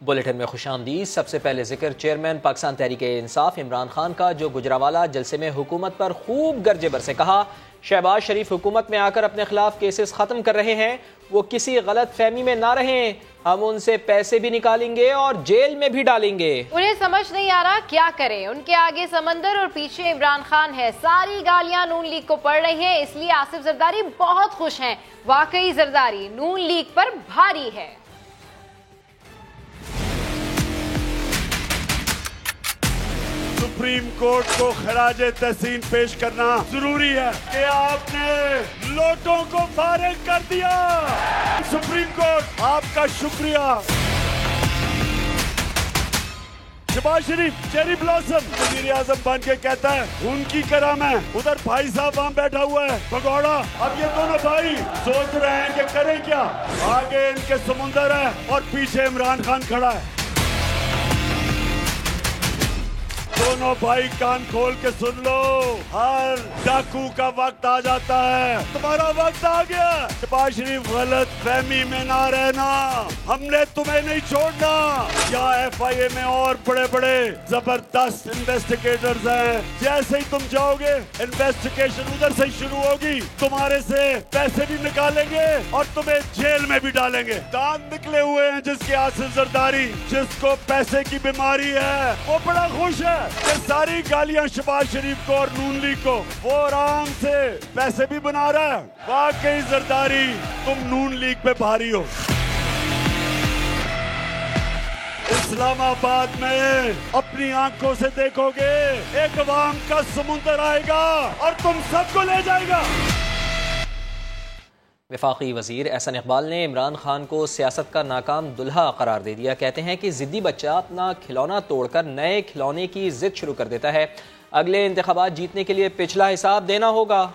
Bulletin میں خوش آمدید۔ سب سے پہلے ذکر چیئرمین پاکستان تحریک انصاف عمران خان کا، جو گجرانوالہ جلسے میں حکومت پر خوب گرجے برسے۔ کہا شہباز شریف حکومت میں آ کر اپنے خلاف کیسز ختم کر رہے ہیں، وہ کسی غلط فہمی میں نہ رہیں، ہم ان سے پیسے بھی نکالیں گے اور جیل میں بھی ڈالیں گے۔ انہیں سمجھ نہیں آ رہا کیا کریں، ان کے آگے سمندر اور پیچھے عمران خان ہے، ساری گالیاں نون لیگ کو پڑ رہی ہیں، اس لیے آصف زرداری بہت خوش ہیں۔ واقعی زرداری نون لیگ پر بھاری ہے۔ سپریم کورٹ کو خراج تحسین پیش کرنا ضروری ہے کہ آپ نے لوٹوں کو فارغ کر دیا۔ سپریم کورٹ آپ کا شکریہ۔ شہباز شریف چیری بلاسم وزیر اعظم بن کے کہتا ہے ان کی کرم ہے، ادھر بھائی صاحب وہاں بیٹھا ہوا ہے بگوڑا۔ اب یہ دونوں بھائی سوچ رہے ہیں کہ کریں کیا، آگے ان کے سمندر ہے اور پیچھے عمران خان کھڑا ہے۔ دونوں بھائی کان کھول کے سن لو، ہر ڈاکو کا وقت آ جاتا ہے، تمہارا وقت آ گیا۔ شہباز شریف غلط فہمی میں نہ رہنا، ہم نے تمہیں نہیں چھوڑنا۔ یا ایف آئی اے میں اور بڑے بڑے زبردست انویسٹیگیٹرز ہیں، جیسے ہی تم جاؤ گے انویسٹیگیشن ادھر سے شروع ہوگی، تمہارے سے پیسے بھی نکالیں گے اور تمہیں جیل میں بھی ڈالیں گے۔ دانت نکلے ہوئے ہیں جس کے آصف زرداری، جس کو پیسے کی بیماری ہے، وہ بڑا خوش ہے کہ ساری گالیاں شہباز شریف کو اور نون لیگ کو، وہ آرام سے پیسے بھی بنا رہا ہے۔ واقعی زرداری تم نون لیگ پہ بھاری ہو۔ اسلام آباد میں اپنی آنکھوں سے دیکھو گے، ایک عوام کا سمندر آئے گا اور تم سب کو لے جائے گا۔ وفاقی وزیر احسن اقبال نے عمران خان کو سیاست کا ناکام دلہا قرار دے دیا۔ کہتے ہیں کہ ضدی بچہ اپنا کھلونا توڑ کر نئے کھلونے کی ضد شروع کر دیتا ہے، اگلے انتخابات جیتنے کے لیے پچھلا حساب دینا ہوگا۔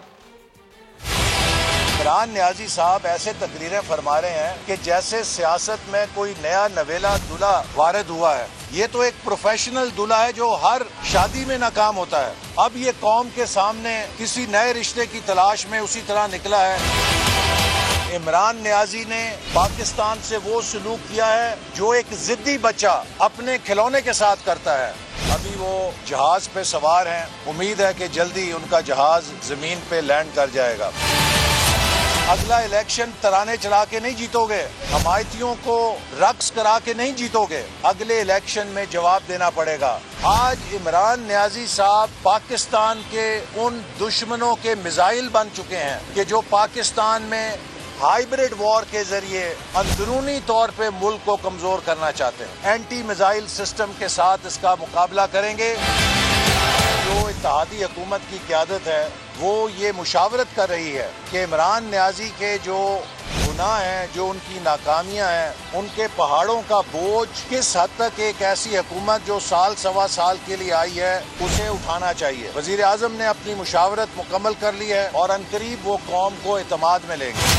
عمران نیازی صاحب ایسے تقریریں فرما رہے ہیں کہ جیسے سیاست میں کوئی نیا نویلا دلہا وارد ہوا ہے۔ یہ تو ایک پروفیشنل دلہا ہے جو ہر شادی میں ناکام ہوتا ہے، اب یہ قوم کے سامنے کسی نئے رشتے کی تلاش میں اسی طرح نکلا ہے۔ عمران نیازی نے پاکستان سے وہ سلوک کیا ہے جو ایک ضدی بچہ اپنے کھلونے کے ساتھ کرتا ہے۔ ابھی وہ جہاز پہ سوار ہیں، امید ہے کہ جلدی ان کا جہاز زمین پہ لینڈ کر جائے گا۔ اگلا الیکشن ترانے چلا کے نہیں جیتو گے، حمایتیوں کو رقص کرا کے نہیں جیتو گے، اگلے الیکشن میں جواب دینا پڑے گا۔ آج عمران نیازی صاحب پاکستان کے ان دشمنوں کے میزائل بن چکے ہیں کہ جو پاکستان میں ہائیبریڈ وار کے ذریعے اندرونی طور پہ ملک کو کمزور کرنا چاہتے ہیں۔ اینٹی میزائل سسٹم کے ساتھ اس کا مقابلہ کریں گے۔ جو اتحادی حکومت کی قیادت ہے وہ یہ مشاورت کر رہی ہے کہ عمران نیازی کے جو گناہ ہیں، جو ان کی ناکامیاں ہیں، ان کے پہاڑوں کا بوجھ کس حد تک ایک ایسی حکومت جو سال سوا سال کے لیے آئی ہے اسے اٹھانا چاہیے۔ وزیر اعظم نے اپنی مشاورت مکمل کر لی ہے اور عنقریب وہ قوم کو اعتماد میں لیں گے۔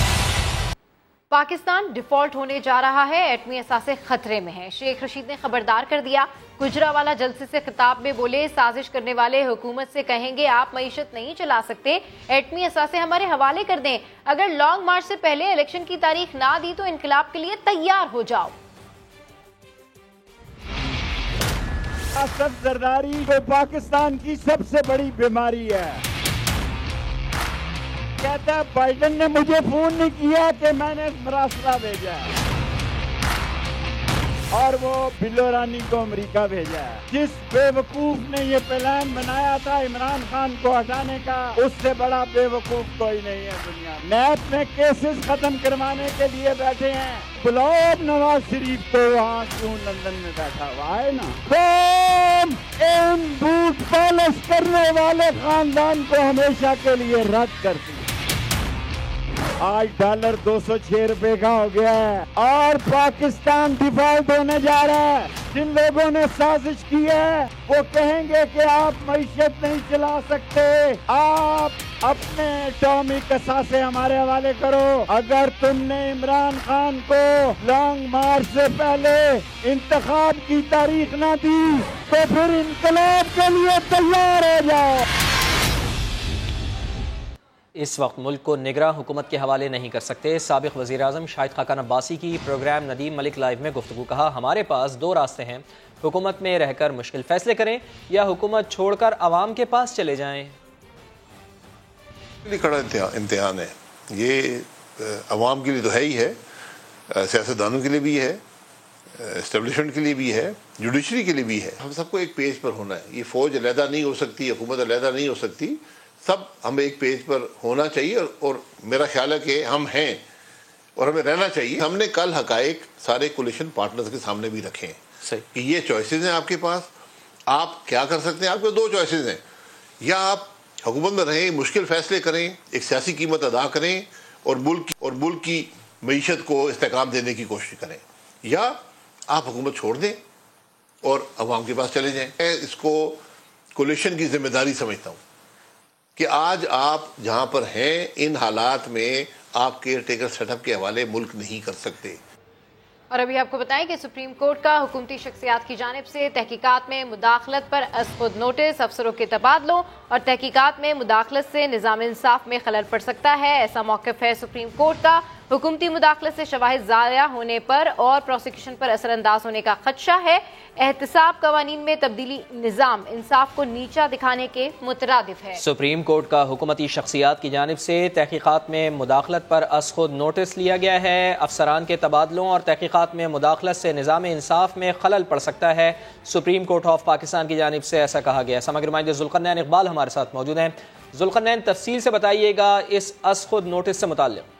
پاکستان ڈیفالٹ ہونے جا رہا ہے، ایٹمی اثاثے خطرے میں ہیں۔ شیخ رشید نے خبردار کر دیا۔ گجرانوالہ جلسے سے خطاب میں بولے، سازش کرنے والے حکومت سے کہیں گے آپ معیشت نہیں چلا سکتے، ایٹمی اثاثے ہمارے حوالے کر دیں، اگر لانگ مارچ سے پہلے الیکشن کی تاریخ نہ دی تو انقلاب کے لیے تیار ہو جاؤ۔ آصف زرداری کو پاکستان کی سب سے بڑی بیماری ہے۔ کہتا ہے بائیڈن نے مجھے فون نہیں کیا کہ میں نے مراسلہ بھیجا ہے، اور وہ بلو رانی کو امریکہ بھیجا ہے۔ جس بے وقوف نے یہ پلان بنایا تھا عمران خان کو ہٹانے کا، اس سے بڑا بے وقوف کوئی نہیں ہے دنیا میں۔ نیب میں کیسز ختم کروانے کے لیے بیٹھے ہیں، بلاؤ نواز شریف کو، وہاں کیوں لندن میں بیٹھا ہوا ہے نا۔ قوم ان بوٹ پالش کرنے والے خاندان کو ہمیشہ کے لیے رد کرتی ہے۔ آج ڈالر 206 روپے کا ہو گیا ہے اور پاکستان ڈیفالٹ ہونے جا رہا ہے۔ جن لوگوں نے سازش کی ہے وہ کہیں گے کہ آپ معیشت نہیں چلا سکتے، آپ اپنے اٹامک اثاثے ہمارے حوالے کرو۔ اگر تم نے عمران خان کو لانگ مارچ سے پہلے انتخاب کی تاریخ نہ دی تو پھر انقلاب کے لیے تیار ہو جاؤ۔ اس وقت ملک کو نگراں حکومت کے حوالے نہیں کر سکتے. سابق وزیر اعظم شاہد خاقان عباسی کی پروگرام ندیم ملک لائیو میں گفتگو. کہا ہمارے پاس دو راستے ہیں, حکومت میں رہ کر مشکل فیصلے کریں یا حکومت چھوڑ کر عوام کے پاس چلے جائیں. کڑا امتحان ہے یہ, عوام کے لیے تو ہے ہی ہے, سیاستدانوں کے لیے بھی ہے, اسٹیبلشمنٹ کے لیے بھی ہے, جوڈیشری کے لیے بھی ہے. ہم سب کو ایک پیج پر ہونا ہے. یہ فوج علیحدہ نہیں ہو سکتی, حکومت علیحدہ نہیں ہو سکتی, سب ہمیں ایک پیج پر ہونا چاہیے. اور میرا خیال ہے کہ ہم ہیں اور ہمیں رہنا چاہیے. ہم نے کل حقائق سارے کولیشن پارٹنرز کے سامنے بھی رکھے ہیں کہ یہ چوائسیز ہیں آپ کے پاس, آپ کیا کر سکتے ہیں. آپ کے دو چوائسیز ہیں, یا آپ حکومت میں رہیں, مشکل فیصلے کریں, ایک سیاسی قیمت ادا کریں اور ملک کی معیشت کو استحکام دینے کی کوشش کریں, یا آپ حکومت چھوڑ دیں اور عوام کے پاس چلے جائیں. میں اس کو کولیشن کی ذمہ داری سمجھتا ہوں کہ آج آپ جہاں پر ہیں ان حالات میں آپ کیئر ٹیکر سیٹ اپ کے حوالے ملک نہیں کر سکتے. اور ابھی آپ کو بتائیں کہ سپریم کورٹ کا حکومتی شخصیات کی جانب سے تحقیقات میں مداخلت پر از خود نوٹس, افسروں کے تبادلوں اور تحقیقات میں مداخلت سے نظام انصاف میں خلل پڑ سکتا ہے. ایسا موقف ہے سپریم کورٹ کا. حکومتی مداخلت سے شواہد ضائع ہونے پر اور پروسیکیوشن پر اثر انداز ہونے کا خدشہ ہے. احتساب قوانین میں تبدیلی نظام انصاف کو نیچا دکھانے کے مترادف ہے. سپریم کورٹ کا حکومتی شخصیات کی جانب سے تحقیقات میں مداخلت پر از خود نوٹس لیا گیا ہے. افسران کے تبادلوں اور تحقیقات میں مداخلت سے نظام انصاف میں خلل پڑ سکتا ہے. سپریم کورٹ آف پاکستان کی جانب سے ایسا کہا گیا. سماجی نمائندے ذوالقرنین اقبال ہمارے ساتھ موجود ہیں. ذوالقرنین, تفصیل سے بتائیے گا اس از خود نوٹس سے متعلق.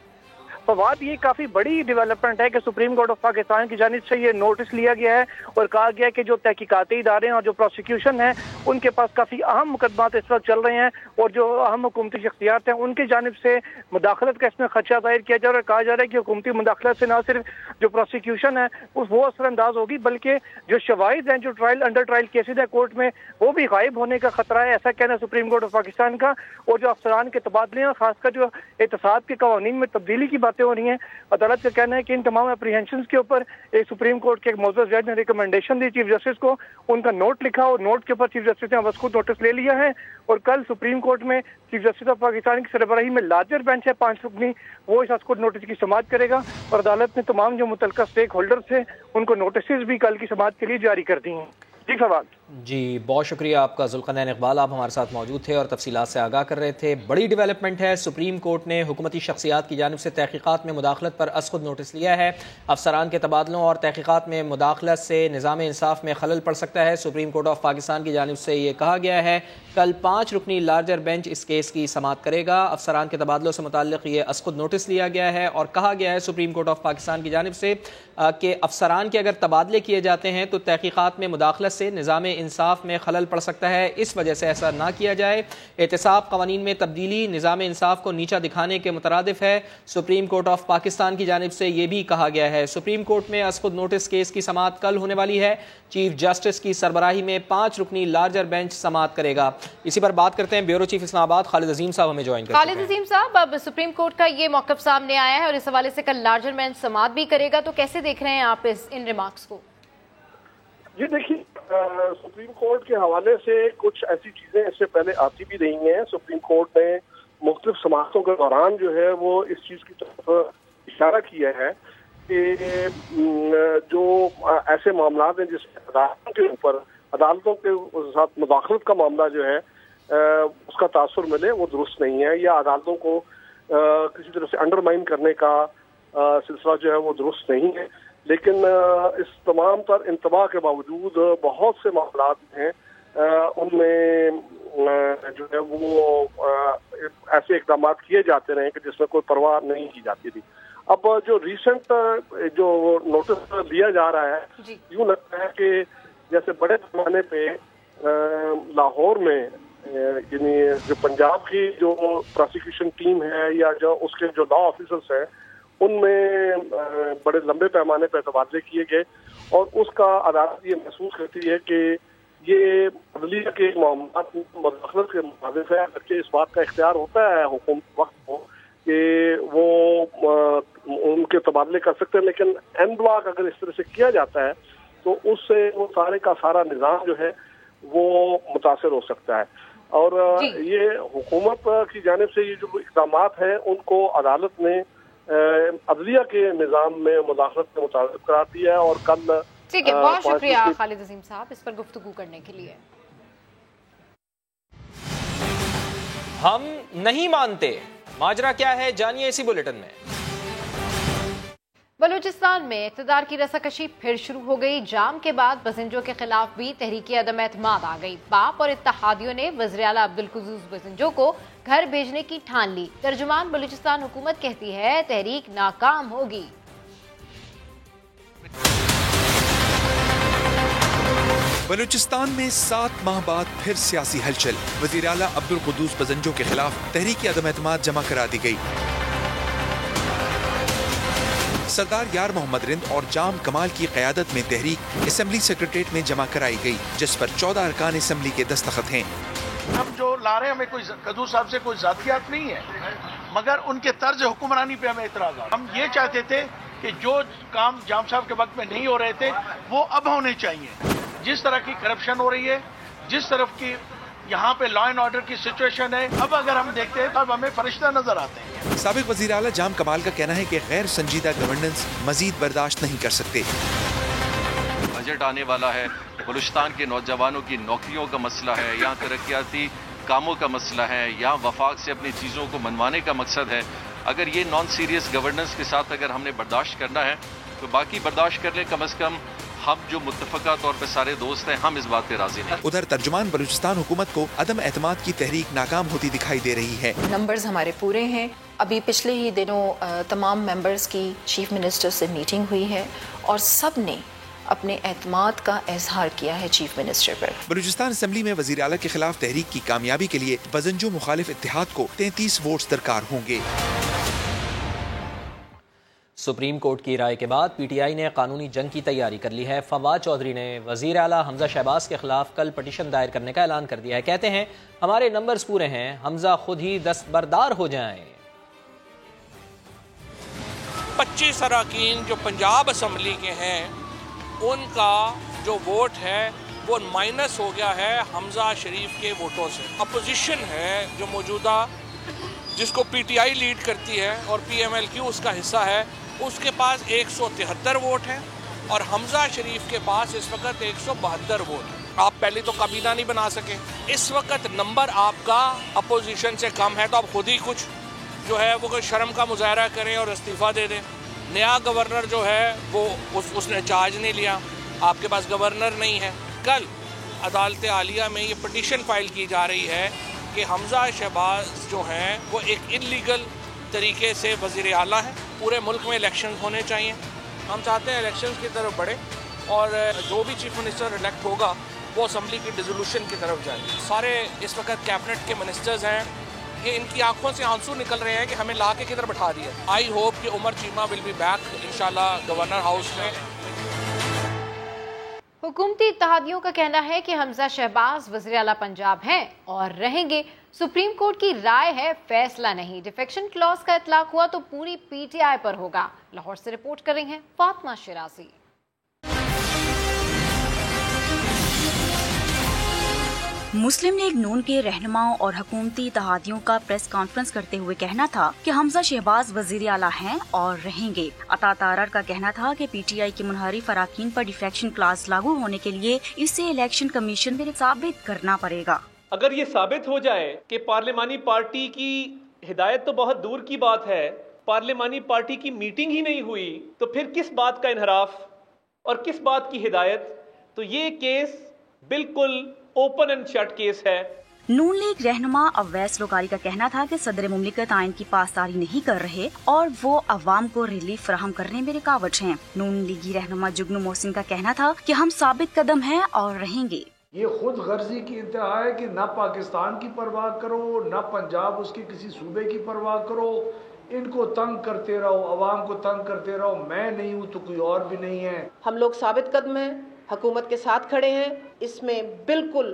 فواد, یہ کافی بڑی ڈیولپمنٹ ہے کہ سپریم کورٹ آف پاکستان کی جانب سے یہ نوٹس لیا گیا ہے اور کہا گیا ہے کہ جو تحقیقاتی ادارے ہیں اور جو پروسیکیوشن ہے ان کے پاس کافی اہم مقدمات اس وقت چل رہے ہیں اور جو اہم حکومتی شخصیات ہیں ان کی جانب سے مداخلت کا اس میں خدشہ ظاہر کیا جا رہا ہے. کہا جا رہا ہے کہ حکومتی مداخلت سے نہ صرف جو پروسیکیوشن ہے وہ اثر انداز ہوگی بلکہ جو شواہد ہیں, جو انڈر ٹرائل کیسز ہے کورٹ میں, وہ بھی غائب ہونے کا خطرہ ہے. ایسا کہنا ہے سپریم کورٹ آف پاکستان کا. اور جو افسران کے تبادلے ہیں, خاص کر جو احتساب کے قوانین میں تبدیلی کی باتیں ہو رہی ہیں, عدالت کا کہنا ہے کہ ان تمام اپریہنشنز کے اوپر ایک سپریم کورٹ کے ایک معزز جج نے ریکمنڈیشن دی چیف جسٹس کو, ان کا نوٹ لکھا اور نوٹ کے اوپر چیف جسٹس نے بس خود نوٹس لے لیا ہے. اور کل سپریم کورٹ میں چیف جسٹس آف پاکستان کی سربراہی میں لارجر بینچ ہے 5 رکنی, وہ اس خود نوٹس کی سماعت کرے گا اور عدالت نے تمام جو متعلقہ سٹیک ہولڈرز ہیں ان کو نوٹسز بھی کل کی سماعت کے لیے جاری کر دی ہیں. جی فواد. جی بہت شکریہ آپ کا ذوالقرنین اقبال, آپ ہمارے ساتھ موجود تھے اور تفصیلات سے آگاہ کر رہے تھے. بڑی ڈیولپمنٹ ہے, سپریم کورٹ نے حکومتی شخصیات کی جانب سے تحقیقات میں مداخلت پر از خود نوٹس لیا ہے. افسران کے تبادلوں اور تحقیقات میں مداخلت سے نظام انصاف میں خلل پڑ سکتا ہے. سپریم کورٹ آف پاکستان کی جانب سے یہ کہا گیا ہے کل 5 رکنی لارجر بینچ اس کیس کی سماعت کرے گا. افسران کے تبادلوں سے متعلق یہ از خود نوٹس لیا گیا ہے اور کہا گیا ہے سپریم کورٹ آف پاکستان کی جانب سے کہ افسران کے اگر تبادلے کیے جاتے ہیں تو تحقیقات میں مداخلت سے نظام انصاف میں خلل پڑ سکتا ہے, اس وجہ سے ایسا نہ کیا جائے. احتساب قوانین میں تبدیلی نظام انصاف کو نیچا دکھانے کے مترادف ہے. سپریم کورٹ آف پاکستان کی جانب سے یہ بھی کہا گیا ہے. سپریم کورٹ میں از خود نوٹس کیس کی سماعت کل ہونے والی ہے. چیف جسٹس کی سربراہی میں 5 رکنی لارجر بینچ سماعت کرے گا. اسی پر بات کرتے ہیں, بیورو چیف اسلام آباد خالد عظیم صاحب ہمیں جوائن کرتے ہیں. خالد عظیم صاحب, اب سپریم کورٹ کا یہ موقف سامنے آیا ہے اور اس حوالے سے کل لارجر بینچ سماعت بھی کرے گا, تو کیسے دیکھ رہے ہیں آپ ان ریمارکس کو؟ جی دیکھیے, سپریم کورٹ کے حوالے سے کچھ ایسی چیزیں اس سے پہلے آتی بھی رہی ہیں. سپریم کورٹ نے مختلف سماعتوں کے دوران جو ہے وہ اس چیز کی طرف اشارہ کیا ہے کہ جو ایسے معاملات ہیں جس میں عدالتوں کے ساتھ مداخلت کا معاملہ جو ہے اس کا تاثر ملے, وہ درست نہیں ہے, یا عدالتوں کو کسی طرح سے انڈرمائن کرنے کا سلسلہ جو ہے وہ درست نہیں ہے. لیکن اس تمام تر انتباہ کے باوجود بہت سے معاملات ہیں ان میں جو ہے وہ ایسے اقدامات کیے جاتے رہے کہ جس میں کوئی پرواہ نہیں کی جاتی تھی. اب جو ریسنٹ جو نوٹس لیا جا رہا ہے, یوں لگتا ہے کہ جیسے بڑے پیمانے پہ لاہور میں یعنی جو پنجاب کی جو پروسیکیوشن ٹیم ہے یا جو اس کے جو لا آفیسرس ہیں ان میں بڑے لمبے پیمانے پہ تبادلے کیے گئے اور اس کا عدالت یہ محسوس کرتی ہے کہ یہ عدلیہ کے معاملات مداخلت کے مطابق ہے. اگرچہ اس بات کا اختیار ہوتا ہے حکومت وقت کو کہ وہ ان کے تبادلے کر سکتے ہیں, لیکن این بلاک اگر اس طرح سے کیا جاتا ہے تو اس سے وہ سارے کا سارا نظام جو ہے وہ متاثر ہو سکتا ہے. اور یہ حکومت کی جانب سے یہ جو اقدامات ہیں ان کو عدالت نے عدلیہ کے نظام میں مداخلت کے مطابق قرار دیا ہے. اور کل ٹھیک ہے، بہت شکریہ خالد عظیم صاحب اس پر گفتگو کرنے کے لیے. ہم نہیں مانتے، ماجرا کیا ہے جانیے اسی بلیٹن میں. بلوچستان میں اقتدار کی رساکشی پھر شروع ہو گئی. جام کے بعد بزنجو کے خلاف بھی تحریک عدم اعتماد آ گئی. باپ اور اتحادیوں نے وزیراعلیٰ عبدالقدوس بزنجو کو گھر بھیجنے کی ٹھان لی. ترجمان بلوچستان حکومت کہتی ہے تحریک ناکام ہوگی. بلوچستان میں 7 ماہ بعد پھر سیاسی ہلچل. وزیراعلیٰ عبدالقدوس بزنجو کے خلاف تحریک عدم اعتماد جمع کرا دی گئی. سردار یار محمد رند اور جام کمال کی قیادت میں تحریک اسمبلی سیکریٹریٹ میں جمع کرائی گئی، جس پر 14 ارکان اسمبلی کے دستخط ہیں. ہم جو لا رہے ہیں ہمیں کوئی قدوس صاحب سے کوئی ذاتیات نہیں ہے، مگر ان کے طرز حکمرانی پہ ہمیں اعتراض. ہم یہ چاہتے تھے کہ جو کام جام صاحب کے وقت میں نہیں ہو رہے تھے وہ اب ہونے چاہیے. جس طرح کی کرپشن ہو رہی ہے، جس طرف کی یہاں پہ لا اینڈ آرڈر کی سچویشن ہے، اب اگر ہم دیکھتے ہیں تب ہمیں فرشتہ نظر آتے ہیں. سابق وزیر اعلیٰ جام کمال کا کہنا ہے کہ غیر سنجیدہ گورننس مزید برداشت نہیں کر سکتے. بجٹ آنے والا ہے، بلوچستان کے نوجوانوں کی نوکریوں کا مسئلہ ہے، یا ترقیاتی کاموں کا مسئلہ ہے، یا وفاق سے اپنی چیزوں کو منوانے کا مقصد ہے. اگر یہ نان سیریس گورننس کے ساتھ اگر ہم نے برداشت کرنا ہے تو باقی برداشت کر لیں. کم از کم ہم جو متفقہ طور پہ سارے دوست ہیں ہم اس بات پہ راضی ہیں. ادھر ترجمان بلوچستان حکومت کو عدم اعتماد کی تحریک ناکام ہوتی دکھائی دے رہی ہے. نمبرز ہمارے پورے ہیں. ابھی پچھلے ہی دنوں تمام ممبرز کی چیف منسٹر سے میٹنگ ہوئی ہے اور سب نے اپنے اعتماد کا اظہار کیا ہے چیف منسٹر پر. بلوچستان اسمبلی میں وزیر اعلیٰ کے خلاف تحریک کی کامیابی کے لیے بزنجو مخالف اتحاد کو 33 ووٹس درکار ہوں گے. سپریم کورٹ کی رائے کے بعد پی ٹی آئی نے قانونی جنگ کی تیاری کر لی ہے. فواد چودھری نے وزیر اعلیٰ حمزہ شہباز کے خلاف کل پٹیشن دائر کرنے کا اعلان کر دیا ہے. کہتے ہیں ہمارے نمبرز پورے ہیں، حمزہ خود ہی دستبردار ہو جائیں. 25 اراکین جو پنجاب اسمبلی کے ہیں ان کا جو ووٹ ہے وہ مائنس ہو گیا ہے حمزہ شریف کے ووٹوں سے. اپوزیشن ہے جو موجودہ جس کو پی ٹی آئی لیڈ کرتی ہے اور پی ایم ایل کیو اس کا حصہ ہے، اس کے پاس 173 ووٹ ہیں اور حمزہ شریف کے پاس اس وقت 172 ووٹ ہیں. آپ پہلے تو کابینہ نہیں بنا سکے، اس وقت نمبر آپ کا اپوزیشن سے کم ہے، تو آپ خود ہی کچھ جو ہے وہ کوئی شرم کا مظاہرہ کریں اور استعفیٰ دے دیں. نیا گورنر جو ہے وہ اس نے چارج نہیں لیا، آپ کے پاس گورنر نہیں ہے. کل عدالت عالیہ میں یہ پٹیشن فائل کی جا رہی ہے کہ حمزہ شہباز جو ہیں وہ ایک انلیگل طریقے سے وزیر اعلیٰ ہیں. پورے ملک میں الیکشنز ہونے چاہیے. ہم چاہتے ہیں الیکشنز کی طرف بڑھے اور جو بھی چیف منسٹر الیکٹ ہوگا وہ اسمبلی کی ڈیزولوشن کی طرف جائے. سارے اس وقت کیبنٹ کے منسٹرز ہیں، یہ ان کی آنکھوں سے آنسو نکل رہے ہیں کہ ہمیں لا کے کدھر بٹھا دیا. آئی ہوپ کہ عمر چیمہ ول بی بیک انشاءاللہ گورنر ہاؤس میں. حکومتی اتحادیوں کا کہنا ہے کہ حمزہ شہباز وزیر اعلیٰ پنجاب ہیں اور رہیں گے. سپریم کورٹ کی رائے ہے، فیصلہ نہیں. ڈیفیکشن کلاز کا اطلاق ہوا تو پوری پی ٹی آئی پر ہوگا. لاہور سے رپورٹ کر رہی ہیں فاطمہ شرازی. مسلم لیگ نون کے رہنماؤں اور حکومتی اتحادیوں کا پریس کانفرنس کرتے ہوئے کہنا تھا کہ حمزہ شہباز وزیر اعلیٰ ہیں اور رہیں گے. عطا تارڑ کا کہنا تھا کہ پی ٹی آئی کے منحرف اراکین پر ڈیفیکشن کلاز لاگو ہونے کے لیے اسے الیکشن کمیشن میں ثابت کرنا پڑے گا. اگر یہ ثابت ہو جائے کہ پارلیمانی پارٹی کی ہدایت تو بہت دور کی بات ہے، پارلیمانی پارٹی کی میٹنگ ہی نہیں ہوئی، تو پھر کس بات کا انحراف اور کس بات کی ہدایت؟ تو یہ کیس بالکل اوپن اینڈ شٹ کیس ہے. نون لیگ رہنما اویس لوکاری کا کہنا تھا کہ صدر مملکت آئین کی پاسداری نہیں کر رہے اور وہ عوام کو ریلیف فراہم کرنے میں رکاوٹ ہیں. نون لیگی رہنما جگنو محسن کا کہنا تھا کہ ہم ثابت قدم ہیں اور رہیں گے. یہ خود غرضی کی انتہا ہے کہ نہ پاکستان کی پرواہ کرو، نہ پنجاب اس کے کسی صوبے کی پرواہ کرو. ان کو تنگ کرتے رہو، عوام کو تنگ کرتے رہو. میں نہیں ہوں تو کوئی اور بھی نہیں ہے. ہم لوگ ثابت قدم ہیں، حکومت کے ساتھ کھڑے ہیں. اس میں بالکل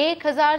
1,000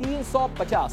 350,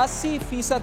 80%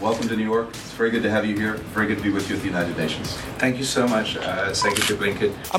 Welcome to New York. It's very good to have you here. Very good to be with you at the United Nations. Thank you so much, Secretary Blinken.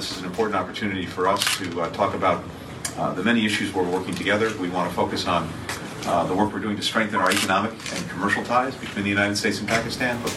This is an important opportunity for us to talk about the many issues we're working together. We want to focus on the work we're doing to strengthen our economic and commercial ties between the United States and Pakistan.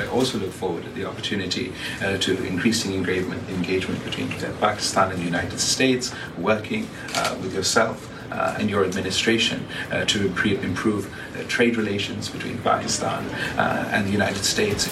I also look forward to the opportunity to increasing engagement between Pakistan and the United States, working with yourself and your administration to improve trade relations between Pakistan and the United States.